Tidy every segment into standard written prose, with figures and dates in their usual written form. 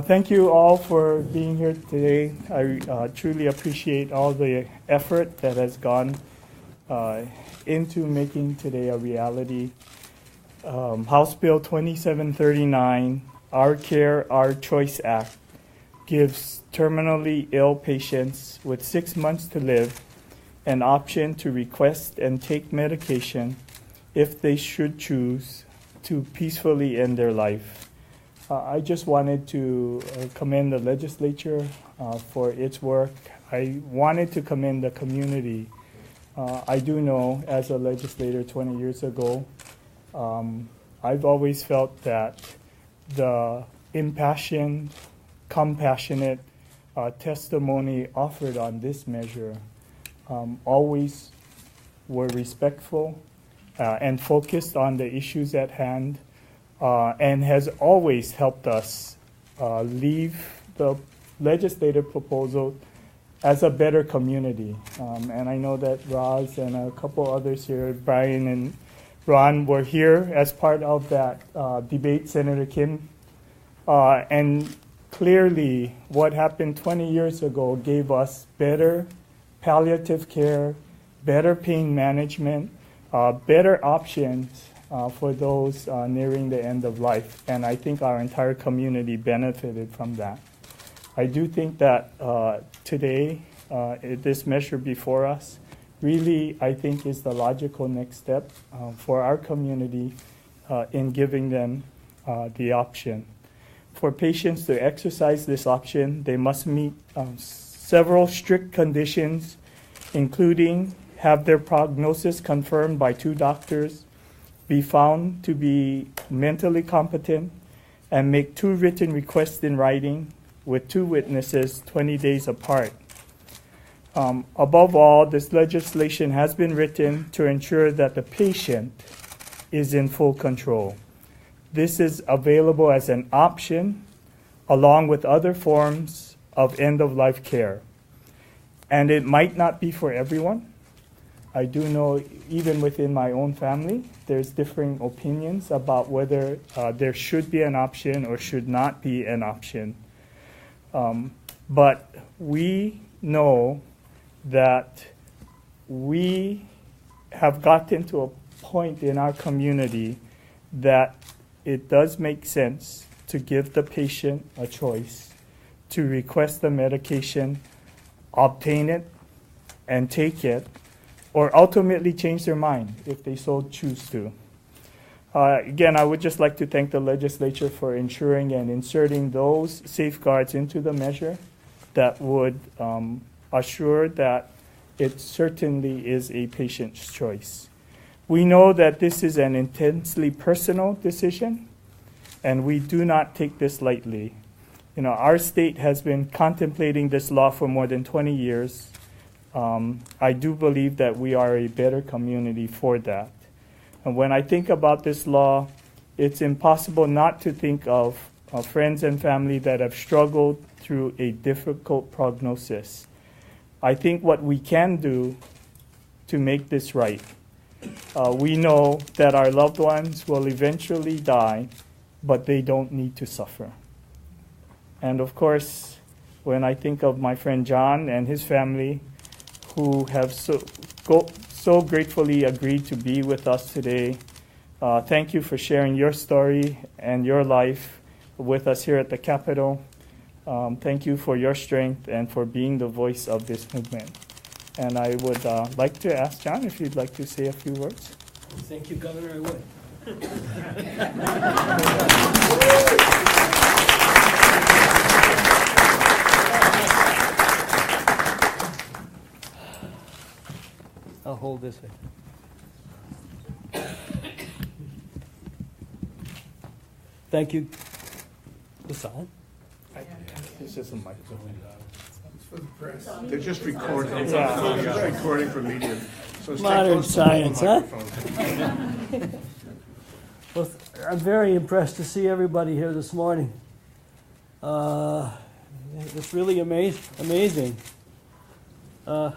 Thank you all for being here today. I truly appreciate all the effort that has gone into making today a reality. House Bill 2739, Our Care, Our Choice Act, gives terminally ill patients with 6 months to live an option to request and take medication if they should choose to peacefully end their life. I just wanted to commend the legislature for its work. I wanted to commend the community. I do know, as a legislator 20 years ago, I've always felt that the impassioned, compassionate testimony offered on this measure always were respectful and focused on the issues at hand. And has always helped us leave the legislative proposal as a better community. And I know that Roz and a couple others here, Brian and Ron, were here as part of that debate, Senator Kim. And clearly, what happened 20 years ago gave us better palliative care, better pain management, better options for those nearing the end of life. And I think our entire community benefited from that. I do think that today, this measure before us really, I think, is the logical next step for our community in giving them the option. For patients to exercise this option, they must meet several strict conditions, including have their prognosis confirmed by 2 doctors, be found to be mentally competent, and make 2 written requests in writing with 2 witnesses 20 days apart. Above all, this legislation has been written to ensure that the patient is in full control. This is available as an option along with other forms of end-of-life care. And it might not be for everyone. I do know, even within my own family, there's differing opinions about whether there should be an option or should not be an option. But we know that we have gotten to a point in our community that it does make sense to give the patient a choice to request the medication, obtain it, and take it, or ultimately change their mind if they so choose to. Again, I would just like to thank the legislature for ensuring and inserting those safeguards into the measure that would assure that it certainly is a patient's choice. We know that this is an intensely personal decision, and we do not take this lightly. Our state has been contemplating this law for more than 20 years. I do believe that we are a better community for that. And when I think about this law, it's impossible not to think of friends and family that have struggled through a difficult prognosis. I think what we can do to make this right, we know that our loved ones will eventually die, but they don't need to suffer. And of course, when I think of my friend John and his family, who have so gratefully agreed to be with us today. Thank you for sharing your story and your life with us here at the Capitol. Thank you for your strength and for being the voice of this movement. And I would like to ask John if you'd like to say a few words. Thank you, Governor. I would. I'll hold this way. Thank you. What's on? It's just a microphone. They're just recording. Yeah. They're just recording for media. So stay Modern close to the science, huh? microphone. Well, I'm very impressed to see everybody here this morning. It's really amazing. I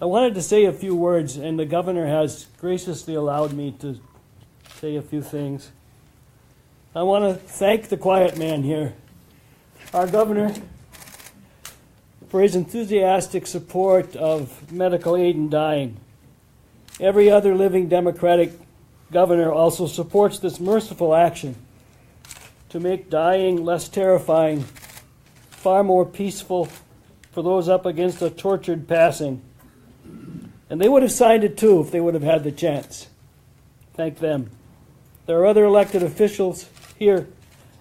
wanted to say a few words, and the governor has graciously allowed me to say a few things. I want to thank the quiet man here, our governor, for his enthusiastic support of medical aid in dying. Every other living Democratic governor also supports this merciful action to make dying less terrifying, far more peaceful for those up against a tortured passing. And they would have signed it too if they would have had the chance. Thank them. There are other elected officials here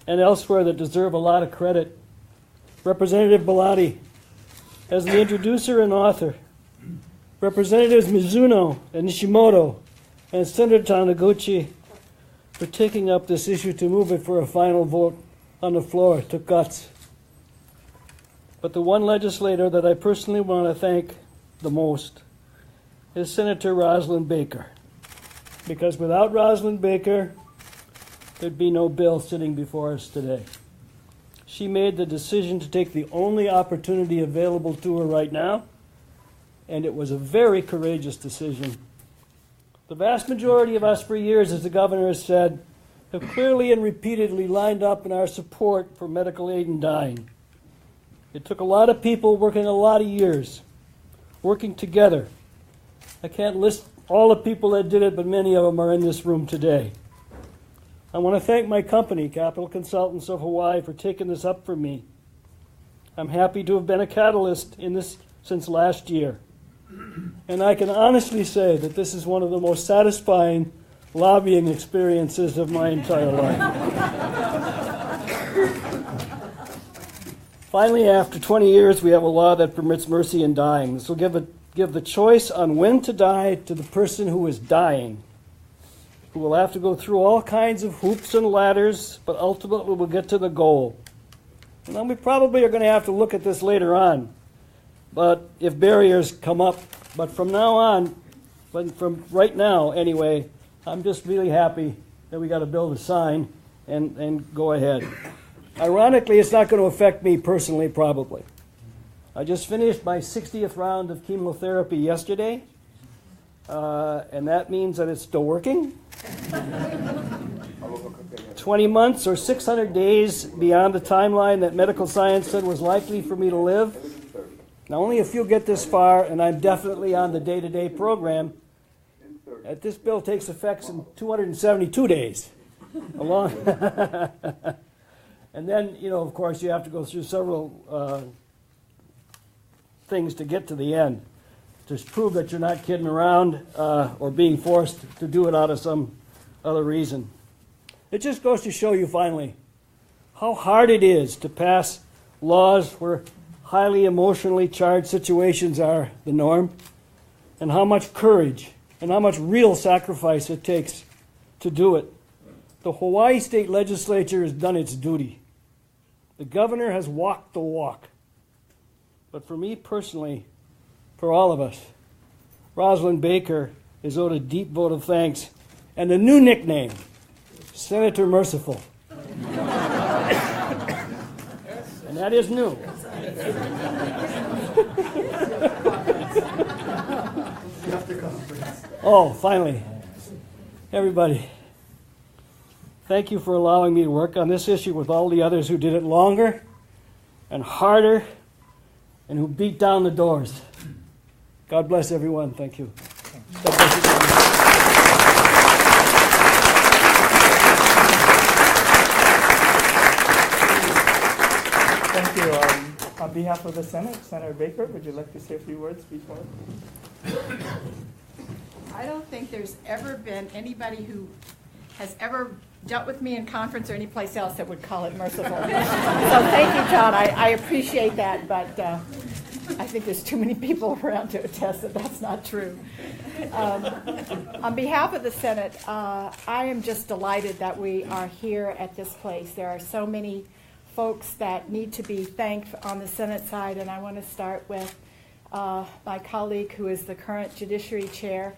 and elsewhere that deserve a lot of credit. Representative Bellotti, as the introducer and author, Representatives Mizuno and Nishimoto, and Senator Taniguchi for taking up this issue to move it for a final vote on the floor. It took guts. But the one legislator that I personally want to thank the most is Senator Rosalind Baker. Because without Rosalind Baker, there'd be no bill sitting before us today. She made the decision to take the only opportunity available to her right now, and it was a very courageous decision. The vast majority of us for years, as the governor has said, have clearly and repeatedly lined up in our support for medical aid in dying. It took a lot of people working a lot of years, working together. I can't list all the people that did it, but many of them are in this room today. I want to thank my company, Capital Consultants of Hawaii, for taking this up for me. I'm happy to have been a catalyst in this since last year. And I can honestly say that this is one of the most satisfying lobbying experiences of my entire life. Finally, after 20 years, we have a law that permits mercy in dying. This will give the choice on when to die to the person who is dying, who will have to go through all kinds of hoops and ladders, but ultimately will get to the goal. And then we probably are going to have to look at this later on, but if barriers come up. But from now on, from right now anyway, I'm just really happy that we got a bill to sign and go ahead. Ironically, it's not going to affect me personally, probably. I just finished my 60th round of chemotherapy yesterday, and that means that it's still working. 20 months or 600 days beyond the timeline that medical science said was likely for me to live. Now, only a few get this far, and I'm definitely on the day-to-day program. This bill takes effect in 272 days. And then, of course, you have to go through several things to get to the end, to prove that you're not kidding around or being forced to do it out of some other reason. It just goes to show you, finally, how hard it is to pass laws where highly emotionally charged situations are the norm, and how much courage and how much real sacrifice it takes to do it. The Hawaii State Legislature has done its duty. The governor has walked the walk. But for me personally, for all of us, Rosalind Baker is owed a deep vote of thanks and a new nickname, Senator Merciful. And that is new. Oh, finally, everybody, thank you for allowing me to work on this issue with all the others who did it longer and harder and who beat down the doors. God bless everyone. Thank you. God bless you. Thank you. On behalf of the Senate, Senator Baker, would you like to say a few words before? I don't think there's ever been anybody who has ever dealt with me in conference or any place else that would call it merciful. So thank you, John. I appreciate that. But I think there's too many people around to attest that that's not true. On behalf of the Senate, I am just delighted that we are here at this place. There are so many folks that need to be thanked on the Senate side, and I want to start with my colleague who is the current Judiciary Chair,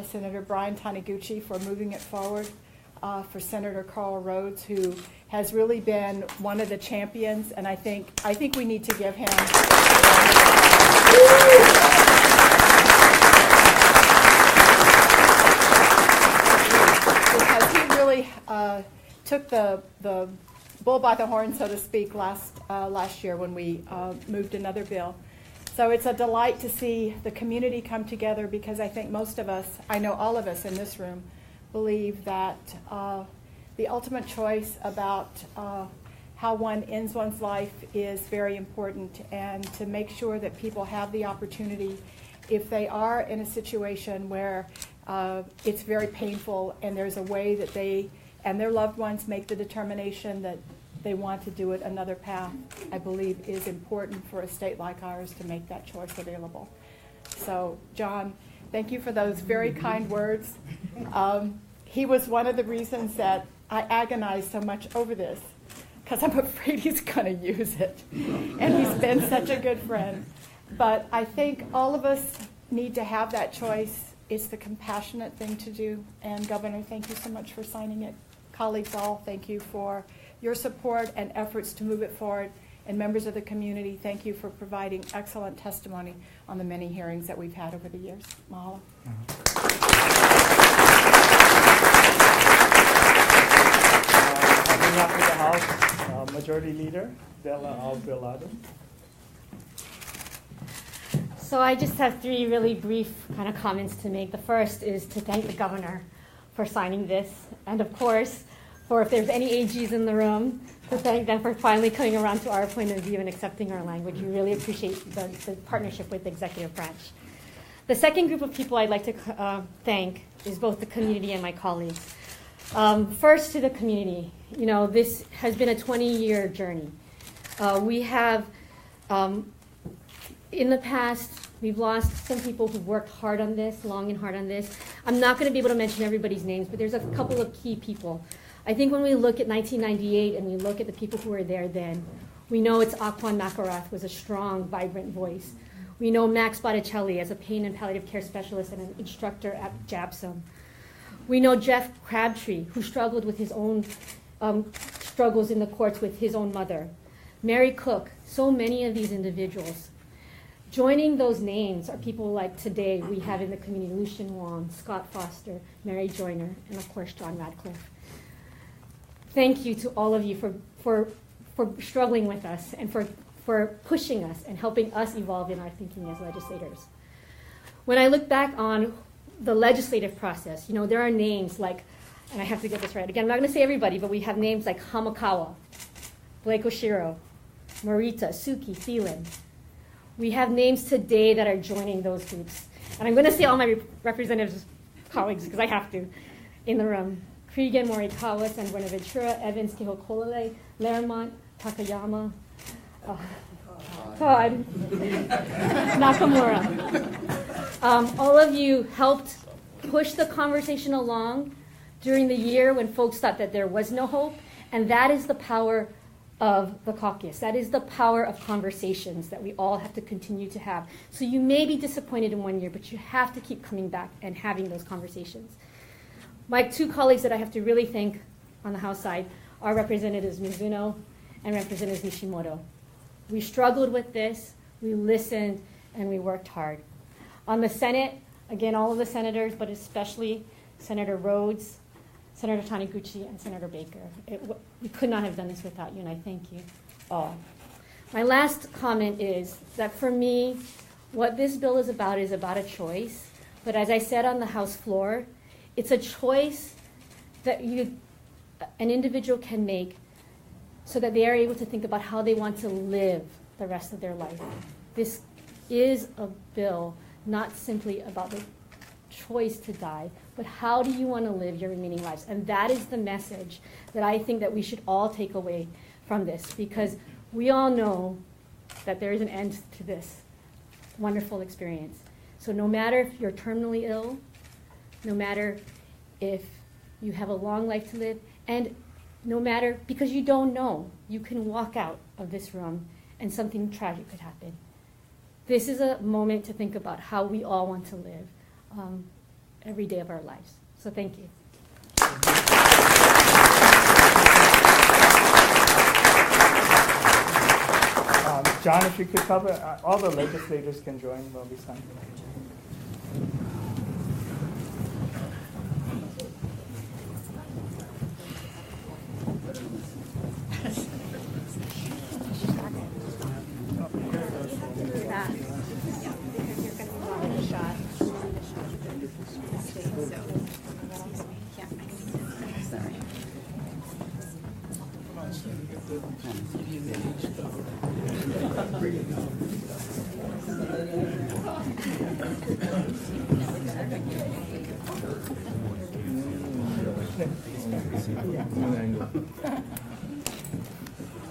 Senator Brian Taniguchi, for moving it forward, for Senator Carl Rhodes, who has really been one of the champions, and I think we need to give him because he really took the bull by the horn, so to speak, last year when we moved another bill. So it's a delight to see the community come together, because I think most of us, I know all of us in this room, believe that the ultimate choice about how one ends one's life is very important, and to make sure that people have the opportunity, if they are in a situation where it's very painful and there's a way that they and their loved ones make the determination that they want to do it another path, I believe is important for a state like ours to make that choice available. So, John, thank you for those very kind words. He was one of the reasons that I agonized so much over this, because I'm afraid he's going to use it. And he's been such a good friend. But I think all of us need to have that choice. It's the compassionate thing to do. And Governor, thank you so much for signing it. Colleagues all, thank you for your support and efforts to move it forward. And members of the community, thank you for providing excellent testimony on the many hearings that we've had over the years. Mahalo. On behalf of the House Majority Leader, Della Alvarado. So I just have three really brief kind of comments to make. The first is to thank the governor for signing this, and of course, for if there's any AGs in the room, to thank them for finally coming around to our point of view and accepting our language. We really appreciate the partnership with the executive branch. The second group of people I'd like to thank is both the community and my colleagues. First, to the community. You know, this has been a 20-year journey. We have, in the past, we've lost some people who worked hard on this, long and hard on this. I'm not going to be able to mention everybody's names, but there's a couple of key people. I think when we look at 1998 and we look at the people who were there then, we know it's Aquan Makarath was a strong, vibrant voice. We know Max Botticelli as a pain and palliative care specialist and an instructor at JAPSOM. We know Jeff Crabtree, who struggled with his own struggles in the courts with his own mother. Mary Cook, so many of these individuals. Joining those names are people like today we have in the community, Lucien Wong, Scott Foster, Mary Joyner, and of course John Radcliffe. Thank you to all of you for struggling with us and for pushing us and helping us evolve in our thinking as legislators. When I look back on the legislative process, you know, there are names like, and I have to get this right again, I'm not going to say everybody, but we have names like Hamakawa, Blake Oshiro, Marita, Suki, Thielen. We have names today that are joining those groups. And I'm going to say all my representatives, colleagues, because I have to, in the room. Cregan, Morikawa, San Buenaventura, Evans, Kehokolole, Lermont, Takayama, Todd, Nakamura. All of you helped push the conversation along during the year when folks thought that there was no hope, and that is the power of the caucus. That is the power of conversations that we all have to continue to have. So you may be disappointed in 1 year, but you have to keep coming back and having those conversations. My two colleagues that I have to really thank on the House side are Representatives Mizuno and Representative Nishimoto. We struggled with this, we listened, and we worked hard. On the Senate, again, all of the senators, but especially Senator Rhodes, Senator Taniguchi, and Senator Baker. We could not have done this without you, and I thank you all. My last comment is that for me, what this bill is about a choice. But as I said on the House floor, it's a choice that an individual can make so that they are able to think about how they want to live the rest of their life. This is a bill not simply about the choice to die, but how do you want to live your remaining lives? And that is the message that I think that we should all take away from this, because we all know that there is an end to this. wonderful experience. So no matter if you're terminally ill, no matter if you have a long life to live, and no matter, because you don't know, you can walk out of this room and something tragic could happen. This is a moment to think about how we all want to live every day of our lives. So thank you. John, if you could cover, all the legislators can join when we sign.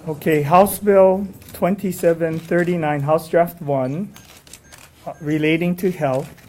Okay, House Bill 2739, House Draft 1, relating to health.